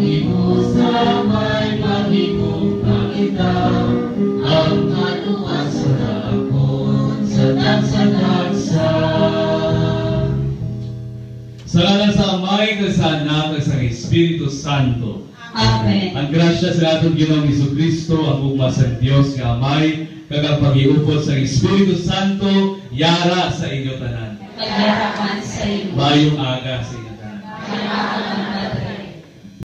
Panginoon sa may mahigong nakita, ang maluwas na akon sa tansa-tansa. Sa ngalan sa Amay, sa Anak, at sa Espiritu Santo. Amen. Ang grasya sa atong Ginoong Jesucristo, ang ugma sa Dios nga Amay, kag pag-iupod sa Espiritu Santo, yara sa inyo tanan. Pagyarapan sa iyo. Mayong aga sa inyo tanan. Pagyarapan